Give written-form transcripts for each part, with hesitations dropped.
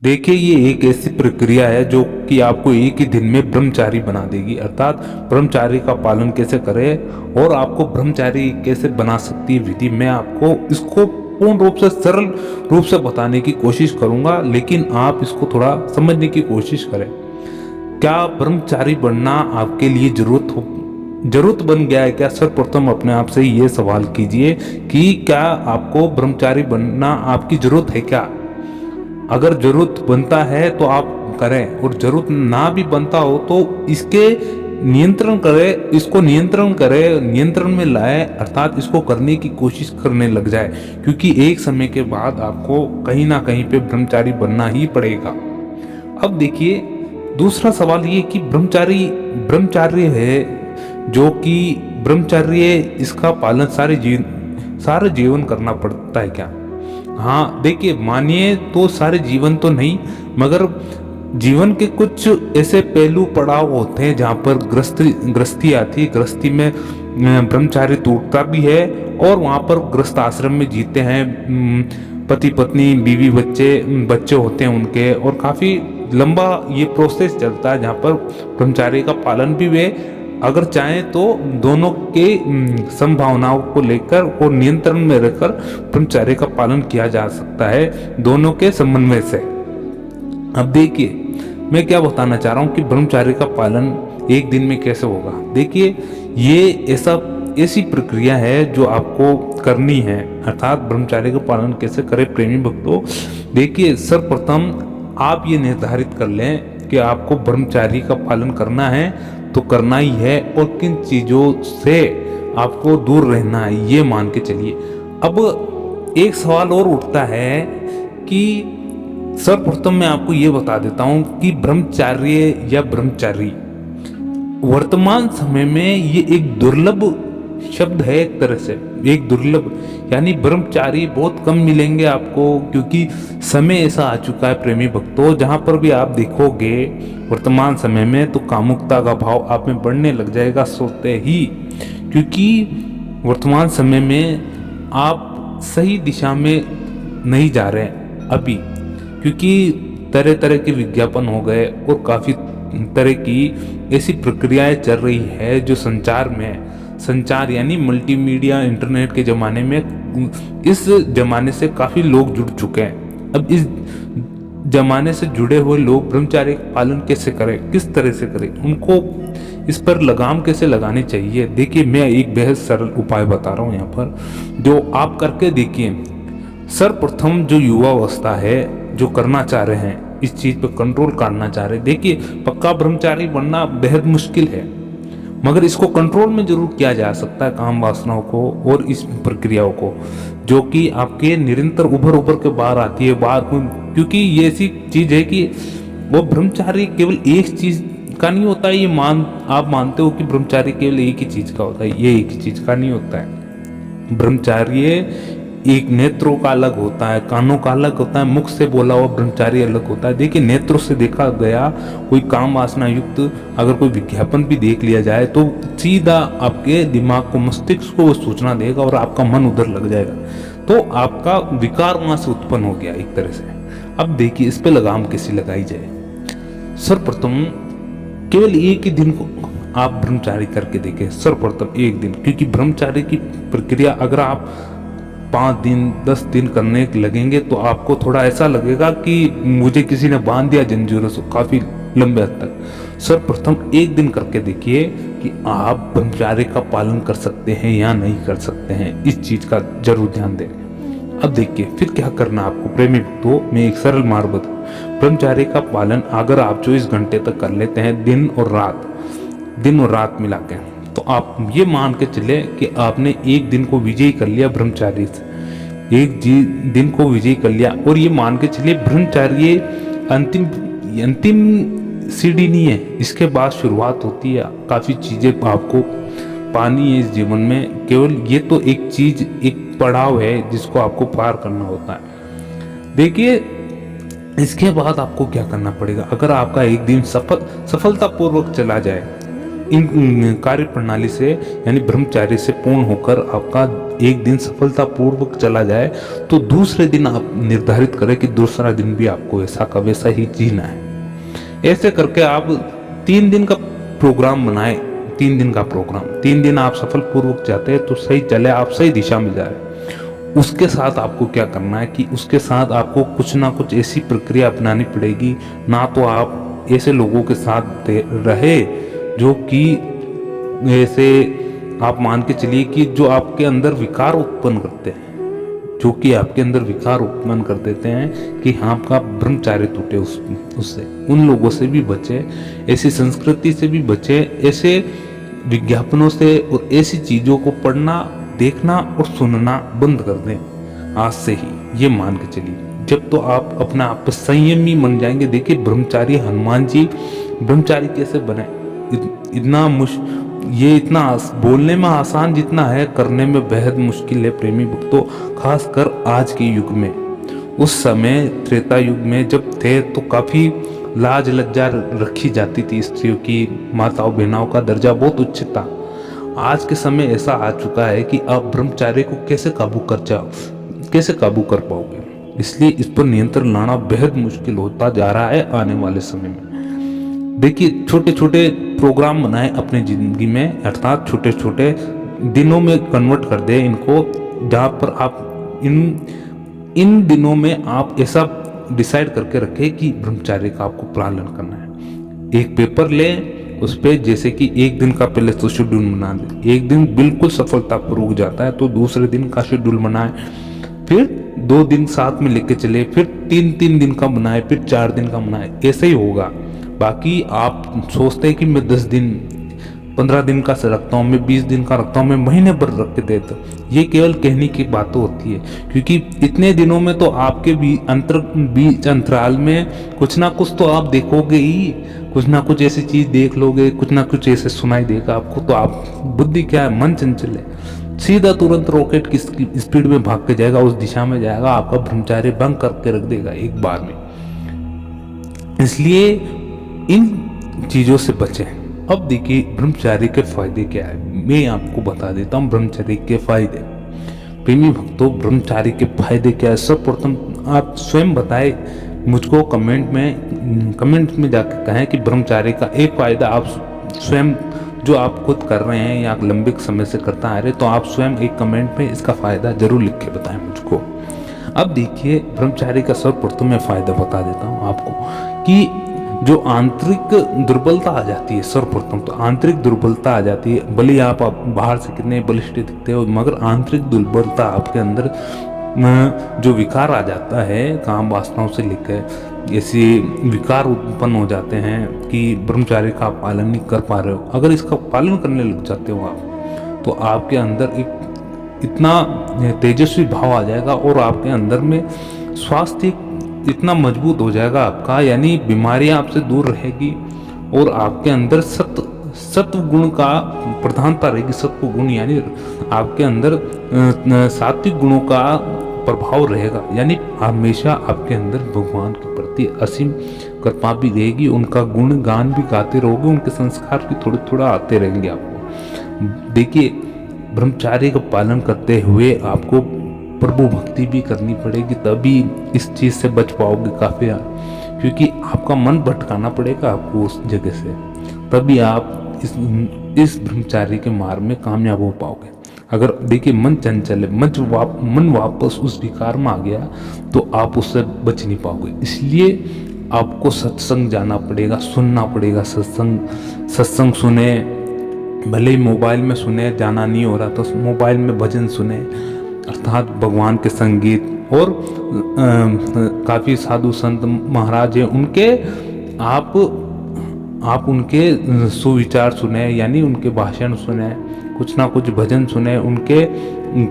देखिए, ये एक ऐसी प्रक्रिया है जो कि आपको एक ही दिन में ब्रह्मचारी बना देगी। अर्थात ब्रह्मचारी का पालन कैसे करें और आपको ब्रह्मचारी कैसे बना सकती है विधि, मैं आपको इसको पूर्ण रूप से सरल रूप से बताने की कोशिश करूंगा, लेकिन आप इसको थोड़ा समझने की कोशिश करें। क्या ब्रह्मचारी बनना आपके लिए जरूरत बन गया है क्या? सर्वप्रथम अपने आप से ये सवाल कीजिए कि क्या आपको ब्रह्मचारी बनना आपकी जरूरत है क्या? अगर जरूरत बनता है तो आप करें, और जरूरत ना भी बनता हो तो इसके नियंत्रण करें, इसको नियंत्रण करें, नियंत्रण में लाए, अर्थात इसको करने की कोशिश करने लग जाए, क्योंकि एक समय के बाद आपको कहीं ना कहीं पे ब्रह्मचारी बनना ही पड़ेगा। अब देखिए, दूसरा सवाल ये कि ब्रह्मचारी है जो कि ब्रह्मचर्य, इसका पालन सारे जीवन करना पड़ता है क्या? हाँ, देखिए, मानिए तो सारे जीवन तो नहीं, मगर जीवन के कुछ ऐसे पहलू पड़ाव होते हैं जहाँ पर गृहस्थी आती है। गृहस्थी में ब्रह्मचार्य टूटता भी है, और वहाँ पर गृहस्थ आश्रम में जीते हैं, पति पत्नी बीवी बच्चे होते हैं उनके, और काफी लंबा ये प्रोसेस चलता है जहाँ पर ब्रह्मचार्य का पालन भी वे अगर चाहें तो दोनों के संभावनाओं को लेकर और नियंत्रण में रहकर ब्रह्मचर्य का पालन किया जा सकता है, दोनों के समन्वय से। अब देखिए, मैं क्या बताना चाह रहा हूँ कि ब्रह्मचर्य का पालन एक दिन में कैसे होगा। देखिए, ये ऐसी प्रक्रिया है जो आपको करनी है, अर्थात ब्रह्मचर्य का पालन कैसे करें प्रेमी भक्तों। देखिए, सर्वप्रथम आप ये निर्धारित कर लें कि आपको ब्रह्मचर्य का पालन करना है तो करना ही है, और किन चीजों से आपको दूर रहना है ये मान के चलिए। अब एक सवाल और उठता है कि सर्वप्रथम मैं आपको ये बता देता हूं कि ब्रह्मचार्य या ब्रह्मचारी वर्तमान समय में ये एक दुर्लभ शब्द है। एक तरह से एक दुर्लभ, यानी ब्रह्मचारी बहुत कम मिलेंगे आपको, क्योंकि समय ऐसा आ चुका है प्रेमी भक्तों, जहां पर भी आप देखोगे वर्तमान समय में तो कामुकता का भाव आप में बढ़ने लग जाएगा सोते ही, क्योंकि वर्तमान समय में आप सही दिशा में नहीं जा रहे हैं अभी, क्योंकि तरह तरह के विज्ञापन हो गए और काफी तरह की ऐसी प्रक्रियाएं चल रही है जो संचार यानी मल्टीमीडिया इंटरनेट के जमाने में, इस जमाने से काफी लोग जुड़ चुके हैं। अब इस जमाने से जुड़े हुए लोग ब्रह्मचर्य का पालन कैसे करें, किस तरह से करें, उनको इस पर लगाम कैसे लगानी चाहिए। देखिए, मैं एक बेहद सरल उपाय बता रहा हूँ यहाँ पर, जो आप करके देखिए। सर्वप्रथम जो युवा अवस्था है, जो करना चाह रहे हैं, इस चीज पर कंट्रोल करना चाह रहे हैं, देखिए पक्का ब्रह्मचारी बनना बेहद मुश्किल है, मगर इसको कंट्रोल में जरूर किया जा सकता है, काम वासनाओं को और इस प्रक्रियाओं को, जो कि आपके निरंतर उभर के बाहर आती है क्योंकि ये ऐसी चीज है कि वो ब्रह्मचारी केवल एक चीज का नहीं होता है। आप मानते हो कि ब्रह्मचारी केवल एक ही चीज का होता है, ये एक ही चीज का नहीं होता है। ब्रह्मचार्य एक नेत्रों का अलग होता है, कानों का अलग होता है, मुख से बोला हुआ ब्रह्मचारी अलग होता है। देखिए, नेत्रों से देखा गया कोई काम वासना युक्त अगर कोई विज्ञापन भी देख लिया जाए तो सीधा आपके दिमाग को, मस्तिष्क को वो सूचना देगा और आपका मन उधर लग जाएगा, तो आपका विकार वहां से उत्पन्न हो गया एक तरह से। अब देखिए, इस पे लगाम कैसे लगाई जाए। सर्वप्रथम केवल एक ही दिन को आप ब्रह्मचारी करके देखें, सर्वप्रथम एक दिन, क्योंकि ब्रह्मचारी की प्रक्रिया अगर आप 5 दिन 10 दिन करने लगेंगे तो आपको थोड़ा ऐसा लगेगा कि मुझे किसी ने बांध दिया जंजीरों से, काफी लंबे हद तक। सर्वप्रथम एक दिन करके देखिए कि आप ब्रह्मचर्य का पालन कर सकते हैं या नहीं कर सकते हैं, इस चीज का जरूर ध्यान दें। अब देखिए फिर क्या करना आपको प्रेमी भक्तों, मैं एक सरल मार्ग बता। ब्रह्मचर्य का पालन अगर आप 24 घंटे तक कर लेते हैं, दिन और रात मिला के, तो आप ये मान के चले कि आपने एक दिन को विजयी कर लिया ब्रह्मचार्य से, दिन को विजयी कर लिया, और ये मान के चलिए ब्रह्मचार्य अंतिम सीढ़ी नहीं है, इसके बाद शुरुआत होती है। काफी चीजें आपको पानी है इस जीवन में, केवल ये तो एक चीज, एक पड़ाव है जिसको आपको पार करना होता है। देखिए, इसके बाद आपको क्या करना पड़ेगा। अगर आपका एक दिन सफलतापूर्वक चला जाए इन कार्य प्रणाली से, यानी ब्रह्मचार्य से पूर्ण होकर आपका एक दिन सफलतापूर्वक चला जाए तो दूसरे दिन आप निर्धारित करें कि दूसरा दिन भी आपको ऐसा का वैसा ही जीना है। ऐसे करके आप 3 दिन का प्रोग्राम बनाए। 3 दिन का प्रोग्राम, 3 दिन आप सफलपूर्वक जाते हैं तो सही चले, आप सही दिशा में जा रहे हैं। उसके साथ आपको क्या करना है कि उसके साथ आपको कुछ ना कुछ ऐसी प्रक्रिया अपनानी पड़ेगी। ना तो आप ऐसे लोगों के साथ रहे जो कि ऐसे आप मान के चलिए कि जो आपके अंदर विकार उत्पन्न करते हैं, जो कि आपके अंदर विकार उत्पन्न कर देते हैं कि हाँ आपका ब्रह्मचार्य टूटे उससे। उन लोगों से भी बचे, ऐसी संस्कृति से भी बचे, ऐसे विज्ञापनों से और ऐसी चीज़ों को पढ़ना, देखना और सुनना बंद कर दें आज से ही। ये मान के चलिए जब तो आप अपने आप पे संयमी बन जाएंगे। देखिए ब्रह्मचारी हनुमान जी ब्रह्मचारी कैसे बने, ये इतना बोलने में आसान जितना है करने में बेहद मुश्किल है प्रेमी भक्तों, खासकर आज के युग में। उस समय त्रेता युग में जब थे तो काफ़ी लाज लज्जा रखी जाती थी स्त्रियों की, माताओं बहनों का दर्जा बहुत उच्च था। आज के समय ऐसा आ चुका है कि आप ब्रह्मचार्य को कैसे काबू कर पाओगे। इसलिए इस पर नियंत्रण लाना बेहद मुश्किल होता जा रहा है आने वाले समय में। देखिए छोटे छोटे प्रोग्राम बनाए अपनी ज़िंदगी में, अर्थात छोटे छोटे दिनों में कन्वर्ट कर दे इनको, जहाँ पर आप इन दिनों में आप ऐसा डिसाइड करके रखें कि ब्रह्मचार्य का आपको पालन करना है। एक पेपर ले, उस पर जैसे कि एक दिन का पहले तो शेड्यूल बना दे। एक दिन बिल्कुल सफलतापूर्वक जाता है तो दूसरे दिन का शेड्यूल बनाए, फिर 2 दिन साथ में लेके चले, फिर 3 दिन का बनाए, फिर 4 दिन का बनाए। ऐसे ही होगा। बाकी आप सोचते हैं कि मैं 10 दिन 15 दिन का रखता हूँ, मैं 20 दिन का रखता हूँ, मैं महीने भर रख के देता हूँ। ये केवल कहने की बातें होती है, क्योंकि इतने दिनों में तो आपके बीच अंतराल में कुछ ना कुछ तो आप देखोगे ही, कुछ ना कुछ ऐसी चीज देख लोगे, कुछ ना कुछ ऐसे सुनाई देगा आपको। तो आप बुद्धि क्या है, मन चंचल है, सीधा तुरंत रॉकेट की स्पीड में भाग के जाएगा, उस दिशा में जाएगा, आपका ब्रह्मचार्य भंग करके रख देगा एक बार में। इसलिए इन चीजों से बचें। अब देखिए ब्रह्मचार्य के फायदे क्या है, मैं आपको बता देता हूँ ब्रह्मचार्य के फायदे। प्रेमी भक्तों, ब्रह्मचार्य के फायदे क्या है, सर्वप्रथम आप स्वयं बताएं मुझको, कमेंट में जाकर कहें कि ब्रह्मचार्य का एक फायदा आप स्वयं जो आप खुद कर रहे हैं या लंबे समय से करता आ रहे, तो आप स्वयं एक कमेंट में इसका फायदा जरूर लिख के बताएं मुझको। अब देखिए ब्रह्मचार्य का सर्वप्रथम मैं फायदा बता देता हूँ आपको कि जो आंतरिक दुर्बलता आ जाती है, सर्वप्रथम तो आंतरिक दुर्बलता आ जाती है। भले आप बाहर से कितने बलिष्ठ दिखते हो, मगर आंतरिक दुर्बलता आपके अंदर जो विकार आ जाता है, काम वासनाओं से लेकर ऐसे विकार उत्पन्न हो जाते हैं कि ब्रह्मचार्य का पालन नहीं कर पा रहे हो। अगर इसका पालन करने लग जाते हो आप, तो आपके अंदर एक इतना तेजस्वी भाव आ जाएगा और आपके अंदर में स्वास्थ्य इतना मजबूत हो जाएगा आपका, यानी बीमारियां आपसे दूर रहेगी और आपके अंदर सत्व गुण का प्रधानता रहेगी। सत्व गुण यानी आपके अंदर सात्विक गुणों का प्रभाव रहेगा, यानी हमेशा आपके अंदर भगवान के प्रति असीम कृपा भी रहेगी, उनका गुण गान भी गाते रहोगे, उनके संस्कार भी थोड़े थोड़ा आते रहेंगे आपको। देखिए ब्रह्मचार्य का पालन करते हुए आपको प्रभु भक्ति भी करनी पड़ेगी, तभी इस चीज से बच पाओगे काफी, क्योंकि आपका मन भटकाना पड़ेगा आपको उस जगह से, तभी आप इस ब्रह्मचार्य के मार्ग में कामयाब हो पाओगे। अगर देखिए मन चंचल है, मन वापस उस विकार में आ गया तो आप उससे बच नहीं पाओगे। इसलिए आपको सत्संग जाना पड़ेगा, सुनना पड़ेगा। सत्संग सुने, भले ही मोबाइल में सुने, जाना नहीं हो रहा तो मोबाइल में भजन सुने, अर्थात भगवान के संगीत, और काफ़ी साधु संत महाराज हैं, उनके आप उनके सुविचार सुने, यानी उनके भाषण सुने, कुछ ना कुछ भजन सुने, उनके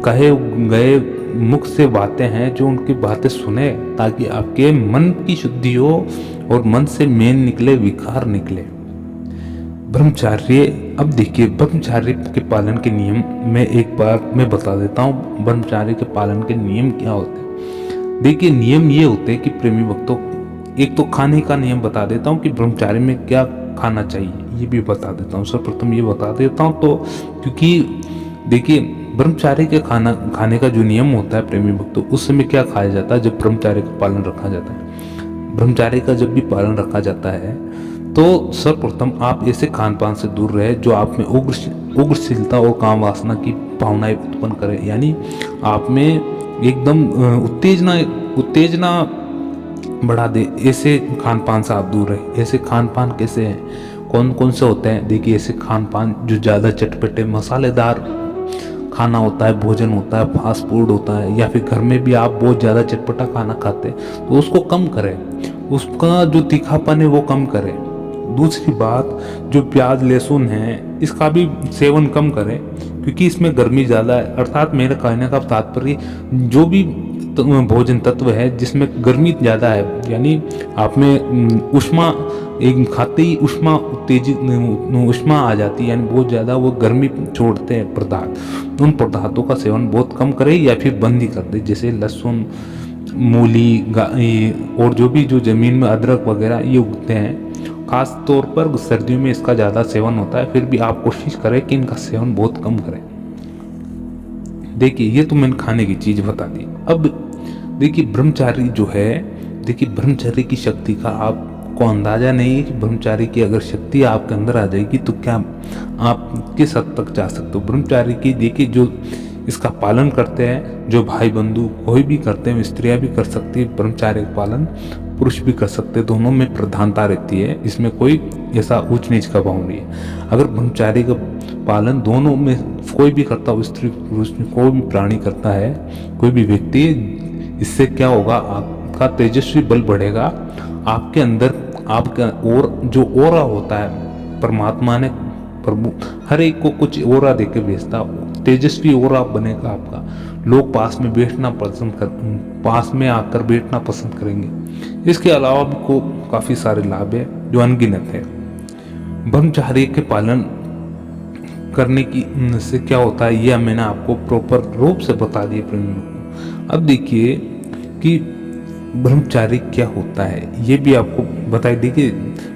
कहे गए मुख से बातें हैं जो उनकी बातें सुने, ताकि आपके मन की शुद्धि हो और मन से मेन निकले, विकार निकले। ब्रह्मचार्य, अब देखिए ब्रह्मचार्य के पालन के नियम में एक बार मैं बता देता हूँ, ब्रह्मचार्य के पालन के नियम क्या होते हैं। देखिए नियम ये होते हैं कि प्रेमी भक्तों, एक तो खाने का नियम बता देता हूँ कि ब्रह्मचार्य में क्या खाना चाहिए, ये भी बता देता हूँ। सर्वप्रथम ये बता देता हूँ तो, क्योंकि देखिए ब्रह्मचारी के खाने का जो नियम होता है प्रेमी भक्तों, उस समय क्या खाया जाता है जब ब्रह्मचारी का पालन रखा जाता है। ब्रह्मचारी का जब भी पालन रखा जाता है तो सर्वप्रथम आप ऐसे खान पान से दूर रहे जो आप में उग्रशीलता और काम वासना की भावनाएं उत्पन्न करे, यानी आप में एकदम उत्तेजना बढ़ा दे, ऐसे खान पान से आप दूर रहे। ऐसे खान पान कैसे हैं, कौन कौन से होते हैं? देखिए, ऐसे खान पान जो ज़्यादा चटपटे मसालेदार खाना होता है, भोजन होता है, फास्ट फूड होता है, या फिर घर में भी आप बहुत ज़्यादा चटपटा खाना खाते हैं तो उसको कम करें, उसका जो तीखापन है वो कम करें। दूसरी बात, जो प्याज लहसुन है इसका भी सेवन कम करें क्योंकि इसमें गर्मी ज़्यादा है। अर्थात मेरे कहने का तात्पर्य, जो भी भोजन तत्व है जिसमें गर्मी ज़्यादा है, यानी आप में उष्मा, एक खाते ही उष्मा आ जाती है, यानी बहुत ज़्यादा वो गर्मी छोड़ते हैं पदार्थ, उन पदार्थों का सेवन बहुत कम करें या फिर बंद ही कर दे। जैसे लहसुन, मूली और जो भी जो ज़मीन में अदरक वगैरह ये उगते हैं, खास तौर पर सर्दियों में इसका ज़्यादा सेवन होता है, फिर भी आप कोशिश करें कि इनका सेवन बहुत कम करें। देखिए, ये तो मैंने खाने की चीज़ बता दी। अब देखिए, ब्रह्मचारी जो है, देखिए ब्रह्मचारी की शक्ति का आपको अंदाज़ा नहीं है कि ब्रह्मचारी की अगर शक्ति आपके अंदर आ जाएगी तो क्या आप किस हद तक जा सकते हो। ब्रह्मचारी की देखिए, जो इसका पालन करते हैं, जो भाई बंधु कोई भी करते हैं, स्त्रियां भी कर सकती है ब्रह्मचारी का पालन, पुरुष भी कर सकते हैं, दोनों में प्रधानता रहती है, इसमें कोई ऐसा ऊंच नीच का भाव नहीं है। अगर ब्रह्मचारी का पालन दोनों में कोई भी करता हो, स्त्री पुरुष में कोई भी प्राणी करता है, कोई भी व्यक्ति, इससे क्या होगा, आपका तेजस्वी बल बढ़ेगा, आपके अंदर आपका और जो ओरा होता है, परमात्मा ने प्रभु हर एक को कुछ ओरा देके भेजता, तेजस्वी ओरा बनेगा आपका। लोग पास में आकर बैठना पसंद करेंगे। इसके अलावा भी को काफ़ी सारे लाभ है जो अनगिनत है। ब्रह्मचार्य के पालन करने की से क्या होता है, यह मैंने आपको प्रॉपर रूप से बता दिया प्रेमियों। अब देखिए कि ब्रह्मचारी क्या होता है, ये भी आपको बताई। देखिए,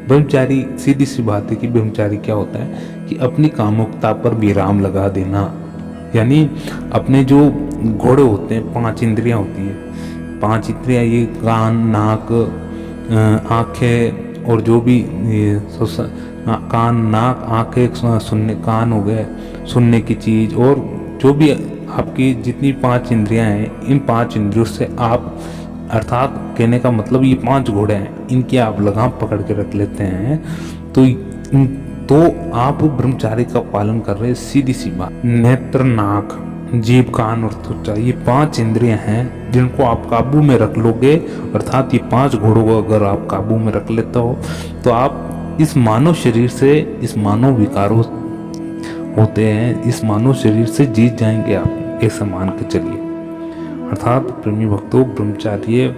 ब्रह्मचारी, सीधी सी बात है कि ब्रह्मचारी क्या होता है कि अपनी कामुकता पर विराम लगा देना, यानी अपने जो घोड़े होते हैं, 5 इंद्रियां होती है, 5 इंद्रियां, ये कान, नाक, आंखें और जो भी कान, नाक, आंखें, सुनने, कान हो गए सुनने की चीज़, और जो भी आपकी जितनी 5 इंद्रियां हैं, इन 5 इंद्रियों से आप, अर्थात कहने का मतलब ये 5 घोड़े हैं, इनकी आप लगाम पकड़ के रख लेते हैं तो आप ब्रह्मचारी का पालन कर रहे हैं। सीधी सी बात, नेत्र, नाक, जीभ, कान और त्वचा, ये 5 इंद्रियां हैं जिनको आप काबू में रख लोगे, अर्थात ये 5 घोड़ों को अगर आप काबू में रख लेते हो तो आप इस मानव शरीर से, इस मानव विकारों होते हैं, इस मानव शरीर से जीत जाएंगे आप, ऐसा मान के चलिए। अर्थात प्रेमी भक्तों, ब्रह्मचार्य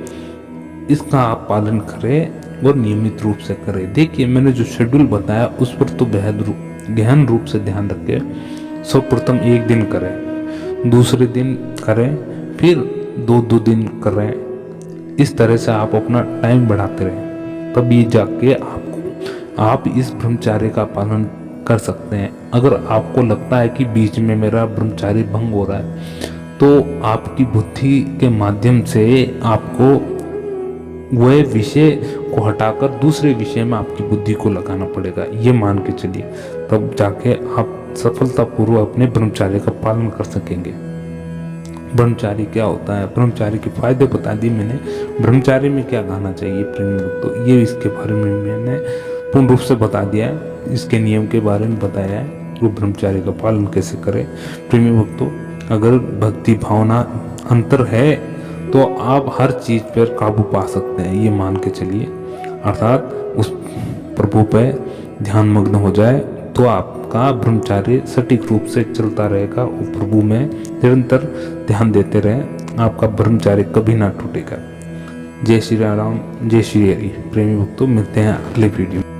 इसका आप पालन करें और नियमित रूप से करें। देखिए, मैंने जो शेड्यूल बताया उस पर तो बेहद गहन रूप से ध्यान रखें। सर्वप्रथम 1 दिन करें, दूसरे दिन करें, फिर 2 दिन करें। इस तरह से आप अपना टाइम बढ़ाते रहें, तभी जाके आप इस ब्रह्मचार्य का पालन कर सकते हैं। अगर आपको लगता है कि बीच में मेरा ब्रह्मचार्य भंग हो रहा है तो आपकी बुद्धि के माध्यम से आपको वह विषय को हटाकर दूसरे विषय में आपकी बुद्धि को लगाना पड़ेगा, ये मान के चलिए, तब जाके आप सफलतापूर्वक अपने ब्रह्मचार्य का पालन कर सकेंगे। ब्रह्मचार्य क्या होता है, ब्रह्मचार्य के फायदे बता दिए मैंने। ब्रह्मचार्य में क्या गाना चाहिए प्रेमी भक्तों, ये इसके बारे में मैंने पूर्ण रूप से बता दिया है, इसके नियम के बारे में बताया है, वो ब्रह्मचार्य का पालन कैसे करें। प्रेमी भक्तों, अगर भक्ति भावना अंतर है तो आप हर चीज़ पर काबू पा सकते हैं, ये मान के चलिए। अर्थात उस प्रभु पे ध्यान मग्न हो जाए तो आपका ब्रह्मचार्य सटीक रूप से चलता रहेगा, और प्रभु में निरंतर ध्यान देते रहें, आपका ब्रह्मचार्य कभी ना टूटेगा। जय श्री राम, जय श्री हरि। प्रेमी भक्तों, मिलते हैं अगले वीडियो।